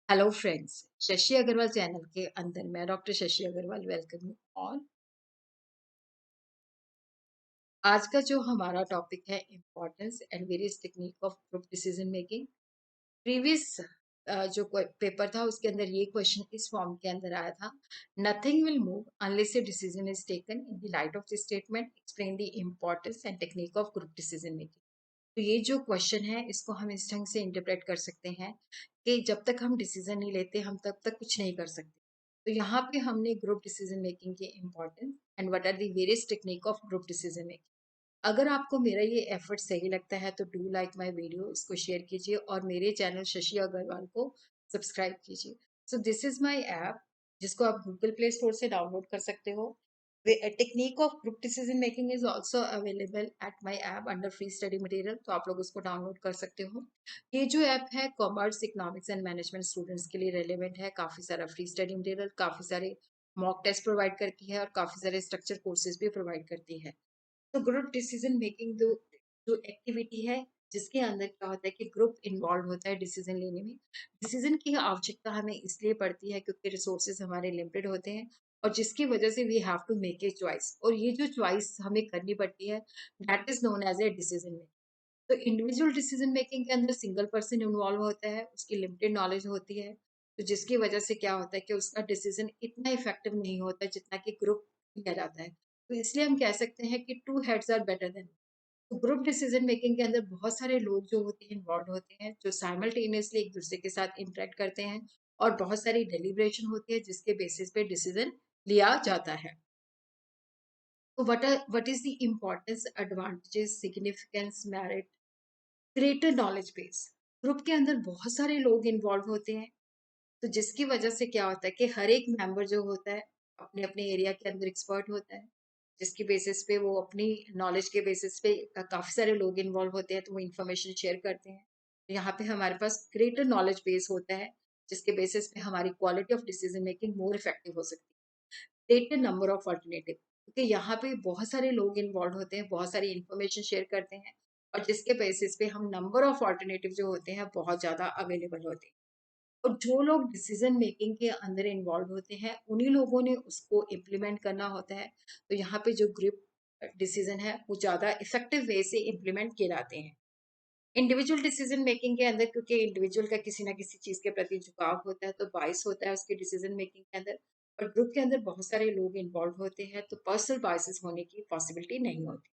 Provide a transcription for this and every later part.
Hello friends, Shashi Agarwal channel के अंदर मैं doctor Shashi Agarwal welcome you all. आज का जो हमारा टॉपिक है importance and various technique of group decision making. Previous जो पेपर था उसके अंदर ये क्वेश्चन इस फॉर्म के अंदर आया था। Nothing will move unless a decision is taken in the light of the statement explain the importance and technique of group decision making. तो ये जो क्वेश्चन है इसको हम इस ढंग से इंटरप्रेट कर सकते हैं कि जब तक हम डिसीजन नहीं लेते हम तब तक कुछ नहीं कर सकते। तो यहाँ पे हमने ग्रुप डिसीजन मेकिंग के importance and what are the various technique of group decision making. अगर आपको मेरा ये एफर्ट सही लगता है तो डू लाइक माय वीडियो, इसको शेयर कीजिए और मेरे चैनल शशि अग्रवाल को सब्सक्राइब कीजिए। So this is my app जिसको आप गूगल प्ले स्टोर से डाउनलोड कर सकते हो। Technique of group decision making is also available at my app under free study material, तो आप लोग उसको डाउनलोड कर सकते हो। ये जो ऐप है commerce, economics and management students के लिए रेलिवेंट है। काफी सारा फ्री स्टडी मटेरियल, काफी सारे मॉक टेस्ट प्रोवाइड करती है और काफी सारे स्ट्रक्चर कोर्सेज भी प्रोवाइड करती है। तो ग्रुप डिसीजन मेकिंग जो जो एक्टिविटी है जिसके अंदर क्या होता है कि ग्रुप इन्वॉल्व होता है डिसीजन लेने में। डिसीजन की आवश्यकता हमें इसलिए पड़ती है क्योंकि रिसोर्सेज हमारे लिमिटेड होते हैं और जिसकी वजह से we have to make a choice, और ये जो चॉइस हमें करनी पड़ती है that is known as a decision making. तो इंडिविजुअल डिसीजन मेकिंग के अंदर सिंगल पर्सन इन्वॉल्व होता है, उसकी लिमिटेड नॉलेज होती है, तो जिसकी वजह से क्या होता है कि उसका डिसीजन इतना इफेक्टिव नहीं होता जितना कि ग्रुप लिया जाता है। तो इसलिए हम कह सकते हैं कि two heads are better than. तो ग्रुप डिसीजन मेकिंग के अंदर बहुत सारे लोग जो होते हैं इन्वॉल्व होते हैं, जो साइमल्टेनियसली एक दूसरे के साथ इंटरेक्ट करते हैं और बहुत सारी डेलिब्रेशन होती है जिसके बेसिस पे डिसीजन लिया जाता है। तो what is the importance, advantages, significance, merit, greater knowledge base. Group के अंदर बहुत सारे लोग इन्वॉल्व होते हैं, तो जिसकी वजह से क्या होता है कि हर एक मेंबर जो होता है अपने अपने एरिया के अंदर एक्सपर्ट होता है, जिसकी बेसिस पे वो अपनी नॉलेज के बेसिस पे काफी सारे लोग इन्वॉल्व होते हैं तो वो इंफॉर्मेशन शेयर करते हैं। तो यहाँ पे हमारे पास ग्रेटर नॉलेज बेस होता है जिसके बेसिस पे हमारी quality of decision making more effective हो सकती है। ग्रेटर नंबर ऑफ अल्टरनेटिव, क्योंकि यहाँ पे बहुत सारे लोग इन्वॉल्व होते हैं, बहुत सारी इंफॉर्मेशन शेयर करते हैं और जिसके बेसिस पे हम नंबर ऑफ अल्टरनेटिव जो होते हैं बहुत ज्यादा अवेलेबल होते हैं। और जो लोग डिसीजन मेकिंग के अंदर इन्वॉल्व होते हैं उन्हीं लोगों ने उसको इम्प्लीमेंट करना होता है। तो यहाँ पे जो ग्रुप डिसीजन है वो ज्यादा इफेक्टिव वे से इम्प्लीमेंट किए जाते हैं। इंडिविजुअल डिसीजन मेकिंग के अंदर क्योंकि इंडिविजुअल का किसी ना किसी चीज के प्रति झुकाव होता है तो बाइस होता है उसके डिसीजन मेकिंग के अंदर, और ग्रुप के अंदर बहुत सारे लोग इन्वॉल्व होते हैं तो पर्सनल बाइसेस होने की पॉसिबिलिटी नहीं होती।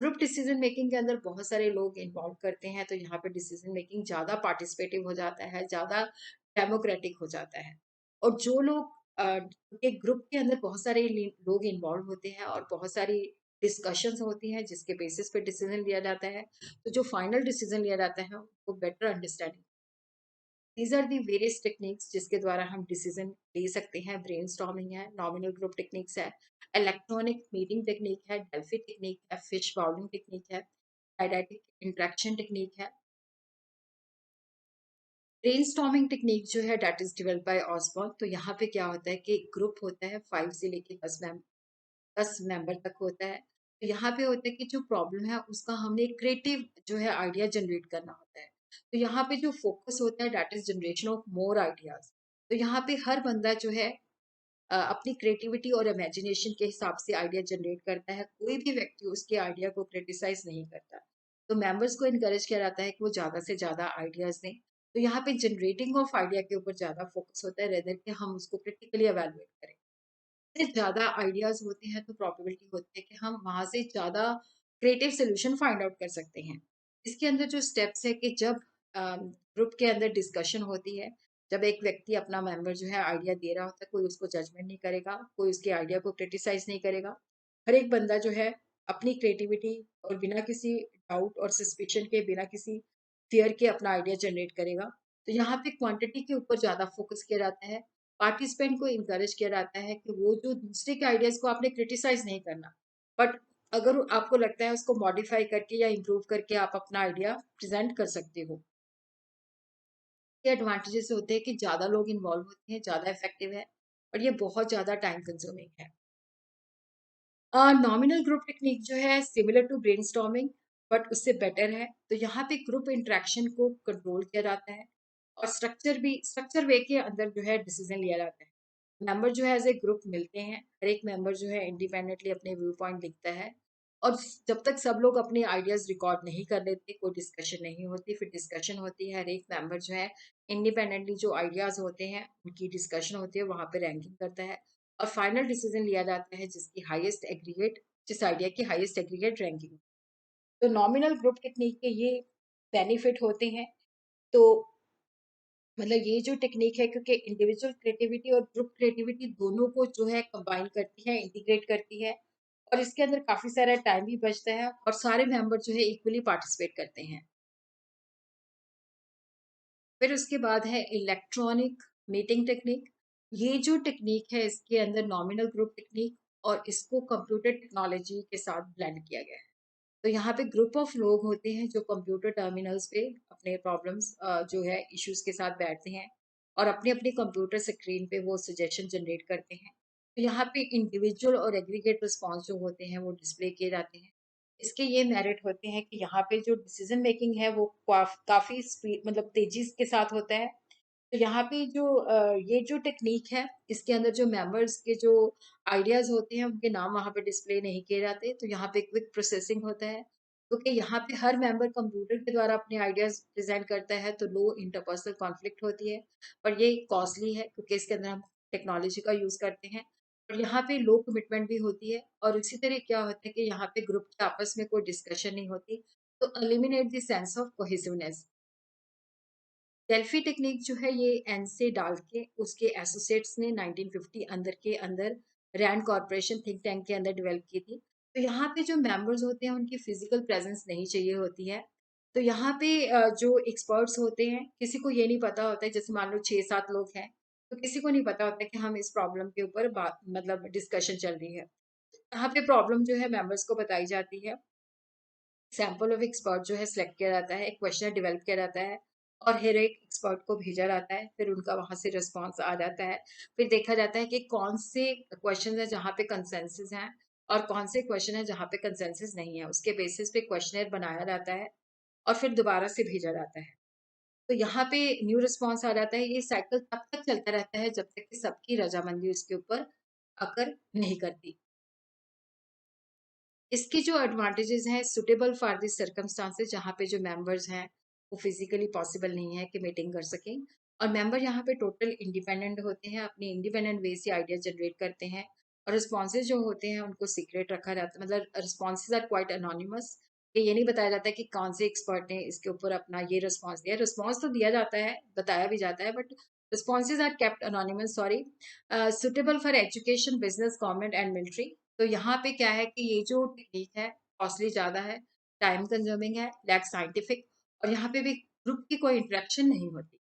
ग्रुप डिसीजन मेकिंग के अंदर बहुत सारे लोग इन्वॉल्व करते हैं तो यहाँ पे डिसीजन मेकिंग ज्यादा पार्टिसिपेटिव हो जाता है, ज्यादा डेमोक्रेटिक हो जाता है। और जो लोग एक ग्रुप के अंदर बहुत सारे लोग इन्वॉल्व होते हैं और बहुत सारी डिस्कशंस होती हैं जिसके बेसिस पे डिसीजन लिया जाता है, तो जो फाइनल डिसीजन लिया जाता है वो better understanding. These are the various techniques जिसके द्वारा हम डिसीजन ले सकते हैं। ब्रेनस्टॉर्मिंग है, नॉमिनल ग्रुप टेक्निक्स है, इलेक्ट्रॉनिक मीटिंग टेक्निक है, डेल्फी टेक्निक है, फिश बाउलिंग टेक्निक है, डायडाक्टिक इंटरेक्शन टेक्निक है। ब्रेनस्टॉर्मिंग टेक्निक जो है that is developed by Osborn. तो यहाँ पे क्या होता है कि एक ग्रुप होता है 5 से लेके 10 मेंबर तक होता है। तो यहाँ पे होता है कि जो प्रॉब्लम है उसका हमने क्रिएटिव जो है आइडिया जनरेट करना होता है। तो यहाँ पे जो फोकस होता है that is generation of more ideas. तो यहाँ पे हर बंदा जो है अपनी क्रिएटिविटी और इमेजिनेशन के हिसाब से आइडिया जनरेट करता है, कोई भी व्यक्ति उसके आइडिया को क्रिटिसाइज नहीं करता। तो मेंबर्स को इनकरेज किया जाता है कि वो ज्यादा से ज्यादा आइडियाज दें। तो यहाँ पे जनरेटिंग ऑफ आइडिया के ऊपर ज्यादा फोकस होता है रेदर कि हम उसको क्रिटिकली एवेलुएट करें। जितने ज्यादा आइडियाज होते हैं तो प्रोबेबिलिटी होती है कि हम वहां से ज्यादा क्रिएटिव सोल्यूशन फाइंड आउट कर सकते हैं। इसके अंदर जो स्टेप्स है कि जब ग्रुप के अंदर डिस्कशन होती है, जब एक व्यक्ति अपना मेंबर जो है आइडिया दे रहा होता है, कोई उसको जजमेंट नहीं करेगा, कोई उसके आइडिया को क्रिटिसाइज नहीं करेगा। हर एक बंदा जो है अपनी क्रिएटिविटी और बिना किसी डाउट और सस्पिशन के, बिना किसी फियर के अपना आइडिया जनरेट करेगा। तो यहाँ पे क्वांटिटी के ऊपर ज्यादा फोकस किया जाता है। पार्टिसिपेंट को इनकरेज किया जाता है कि वो जो दूसरे के आइडियाज को आपने क्रिटिसाइज नहीं करना, बट अगर आपको लगता है उसको मॉडिफाई करके या इम्प्रूव करके आप अपना आइडिया प्रेजेंट कर सकते हो। ये एडवांटेजेस होते हैं कि ज्यादा लोग इन्वॉल्व होते हैं, ज्यादा इफेक्टिव है, और ये बहुत ज्यादा टाइम कंज्यूमिंग है। नॉमिनल ग्रुप टेक्निक जो है सिमिलर टू ब्रेनस्टॉर्मिंग बट उससे बेटर है। तो यहाँ पे ग्रुप इंटरेक्शन को कंट्रोल किया जाता है और स्ट्रक्चर वे के अंदर जो है डिसीजन लिया जाता है। मेंबर जो है एज ए ग्रुप मिलते हैं, हर एक मेंबर जो है इंडिपेंडेंटली अपने व्यू पॉइंट लिखता है, और जब तक सब लोग अपने आइडियाज रिकॉर्ड नहीं कर लेते कोई डिस्कशन नहीं होती। फिर डिस्कशन होती है, हर एक मेंबर जो है इंडिपेंडेंटली जो आइडियाज होते हैं उनकी डिस्कशन होती है, वहां पे रैंकिंग करता है और फाइनल डिसीजन लिया जाता है जिसकी हाईएस्ट एग्रीगेट जिस आइडिया की हाईएस्ट एग्रीगेट रैंकिंग। तो नॉमिनल ग्रुप टेक्निक के ये बेनिफिट होते हैं। तो मतलब ये जो टेक्निक है, क्योंकि इंडिविजुअल क्रिएटिविटी और ग्रुप क्रिएटिविटी दोनों को जो है कंबाइन करती है, इंटीग्रेट करती है, और इसके अंदर काफी सारा टाइम भी बचता है और सारे मेंबर जो है इक्वली पार्टिसिपेट करते हैं। फिर उसके बाद है इलेक्ट्रॉनिक मीटिंग टेक्निक। ये जो टेक्निक है इसके अंदर नॉमिनल ग्रुप टेक्निक और इसको कंप्यूटर टेक्नोलॉजी के साथ ब्लेंड किया गया है। तो यहाँ पे ग्रुप ऑफ लोग होते हैं जो कंप्यूटर टर्मिनल्स पे अपने प्रॉब्लम्स जो है इश्यूज के साथ बैठते हैं और अपने अपने कंप्यूटर स्क्रीन पे वो सजेशन जनरेट करते हैं। तो यहाँ पे इंडिविजुअल और एग्रीगेट रिस्पॉन्स जो होते हैं वो डिस्प्ले किए जाते हैं। इसके ये मेरिट होते हैं कि यहाँ पे जो डिसीजन मेकिंग है वो काफी स्पीड मतलब तेजी के साथ होता है। तो यहाँ पे जो ये जो टेक्निक है इसके अंदर जो मेंबर्स के जो आइडियाज होते हैं उनके नाम वहाँ पे डिस्प्ले नहीं किए जाते। तो यहाँ पे क्विक प्रोसेसिंग होता है, क्योंकि यहाँ पे हर मेंबर कंप्यूटर के द्वारा अपने आइडियाज प्रेजेंट करता है, तो लो इंटरपर्सनल कॉन्फ्लिक्ट होती है। पर ये कॉस्टली है क्योंकि इसके अंदर हम टेक्नोलॉजी का यूज करते हैं। और यहाँ पे लो कमिटमेंट भी होती है, और इसी तरह क्या होता है कि यहाँ पे ग्रुप के आपस में कोई डिस्कशन नहीं होती। तो eliminate the sense of cohesiveness. Delphi technique जो है ये एन से डाल के उसके एसोसिएट्स ने 1950 अंदर के अंदर रैंड कॉर्पोरेशन थिंक टैंक के अंदर डेवलप की थी। तो यहाँ पे जो मेंबर्स होते हैं उनकी फिजिकल प्रेजेंस नहीं चाहिए होती है। तो यहाँ पे जो एक्सपर्ट्स होते हैं किसी को ये नहीं पता होता है, जैसे मान लो 6-7 लोग हैं तो किसी को नहीं पता होता कि हम इस प्रॉब्लम के ऊपर बात मतलब डिस्कशन चल रही है। यहाँ पे प्रॉब्लम जो है मेंबर्स को बताई जाती है, सैंपल ऑफ एक्सपर्ट जो है सिलेक्ट किया जाता है, एक क्वेश्चन डेवलप किया जाता है और हर एक एक्सपर्ट को भेजा जाता है, फिर उनका वहां से रिस्पॉन्स आ जाता है। फिर देखा जाता है कि कौन से क्वेश्चन है जहाँ पे कंसेंसस हैं और कौन से क्वेश्चन है जहाँ पे कंसेंसस नहीं है। उसके बेसिस पे क्वेश्चनर बनाया जाता है और फिर दोबारा से भेजा जाता है। तो यहाँ पे न्यू रिस्पॉन्स आ जाता है। ये साइकिल तब तक चलता रहता है जब तक कि सबकी रजामंदी उसके ऊपर अकर नहीं करती। इसके जो एडवांटेजेस हैं, सुटेबल फॉर द सर्कमस्टांसेस, जहाँ पे जो मेंबर्स हैं वो फिजिकली पॉसिबल नहीं है कि मीटिंग कर सकें, और मेंबर यहाँ पे टोटल इंडिपेंडेंट होते हैं, अपनी इंडिपेंडेंट वे से आइडिया जनरेट करते हैं। और रिस्पॉन्सेज जो होते हैं उनको सीक्रेट रखा जाता है, मतलब रिस्पॉन्सेज आर क्वाइट अनोनिमस। कि ये नहीं बताया जाता है कि कौन से एक्सपर्ट ने इसके ऊपर अपना ये रिस्पॉन्स दिया। रिस्पॉन्स तो दिया जाता है, बताया भी जाता है, but responses are kept anonymous, sorry. Suitable for education, business, government and military. तो यहाँ पे क्या है कि ये जो टेक्निक है कॉस्टली ज़्यादा है, टाइम कंज्यूमिंग है, लैक साइंटिफिक, और यहाँ पे भी ग्रुप की कोई इंटरेक्शन नहीं होती।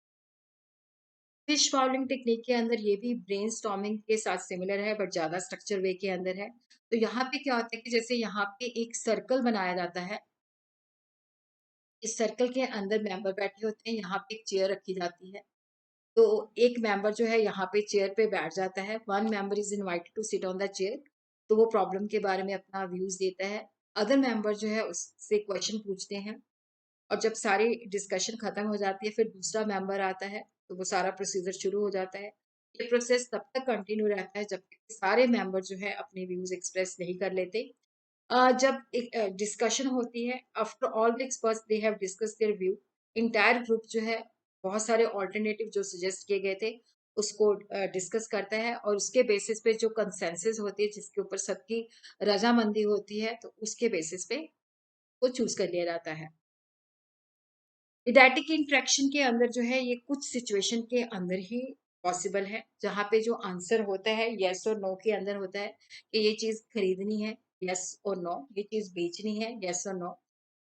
फिश फाउलिंग टेक्निक के अंदर ये भी ब्रेन स्टॉर्मिंग के साथ सिमिलर है बट ज़्यादा स्ट्रक्चर वे के अंदर है। तो यहाँ पे क्या होता है कि जैसे यहाँ पे एक सर्कल बनाया जाता है, इस सर्कल के अंदर मेंबर बैठे होते हैं, यहाँ पे एक चेयर रखी जाती है। तो एक मेंबर जो है यहाँ पे चेयर पे बैठ जाता है, one member is invited to sit on the chair. तो वो प्रॉब्लम के बारे में अपना व्यूज देता है, अदर मेंबर जो है उससे क्वेश्चन पूछते हैं, और जब सारी डिस्कशन खत्म हो जाती है फिर दूसरा मेंबर आता है, तो वो सारा प्रोसीजर शुरू हो जाता है। ये प्रोसेस तब तक कंटिन्यू रहता है जब तक कि सारे मेंबर जो है अपने व्यूज एक्सप्रेस नहीं कर लेते। जब एक डिस्कशन होती है, after all the experts they have discuss their view, entire group जो है बहुत सारे ऑल्टरनेटिव जो सजेस्ट किए गए थे उसको डिस्कस करता है, और उसके बेसिस पे जो कंसेंसस होती है जिसके ऊपर सबकी रजामंदी होती है तो उसके बेसिस पे वो चूज कर लिया जाता है। इडैटिक इंटरेक्शन के अंदर जो है ये कुछ सिचुएशन के अंदर ही पॉसिबल है, जहाँ पे जो आंसर होता है यस और नो के अंदर होता है कि ये चीज खरीदनी है, यस और नो, ये चीज बेचनी है, यस और नो।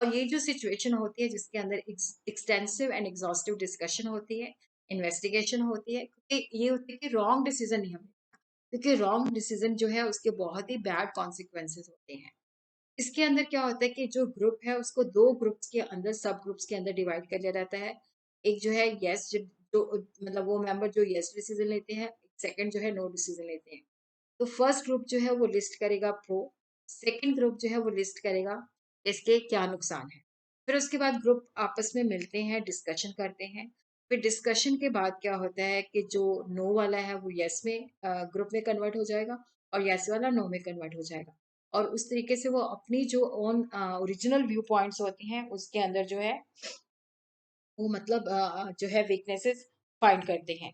और ये जो सिचुएशन होती है जिसके अंदर एक्सटेंसिव एंड एग्जॉस्टिव डिस्कशन होती है, इन्वेस्टिगेशन होती है, क्योंकि ये होती है कि रॉन्ग डिसीजन नहीं हमें, क्योंकि रॉन्ग डिसीजन जो है उसके बहुत ही बैड कॉन्सिक्वेंसेस होते हैं। इसके अंदर क्या होता है कि जो ग्रुप है उसको दो ग्रुप्स के अंदर, सब ग्रुप्स के अंदर डिवाइड कर दिया जाता है। एक जो है यस, जो मतलब वो मेंबर जो यस डिसीजन लेते हैं, सेकंड जो है नो डिसीजन लेते हैं। तो फर्स्ट ग्रुप जो है वो लिस्ट करेगा प्रो, सेकंड ग्रुप जो है वो लिस्ट करेगा इसके क्या नुकसान है। फिर उसके बाद ग्रुप आपस में मिलते हैं, डिस्कशन करते हैं, फिर डिस्कशन के बाद क्या होता है कि जो नो वाला है वो यस में ग्रुप में कन्वर्ट हो जाएगा और यस वाला नो में कन्वर्ट हो जाएगा। और उस तरीके से वो अपनी जो ओन ओरिजिनल व्यू पॉइंट्स होती हैं उसके अंदर जो है वो मतलब जो है वीकनेसेस फाइंड करते हैं।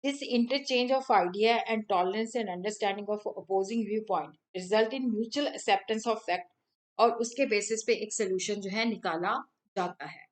This interchange of idea and tolerance and understanding of opposing view point result in mutual acceptance of fact और उसके बेसिस पे एक सोल्यूशन जो है निकाला जाता है।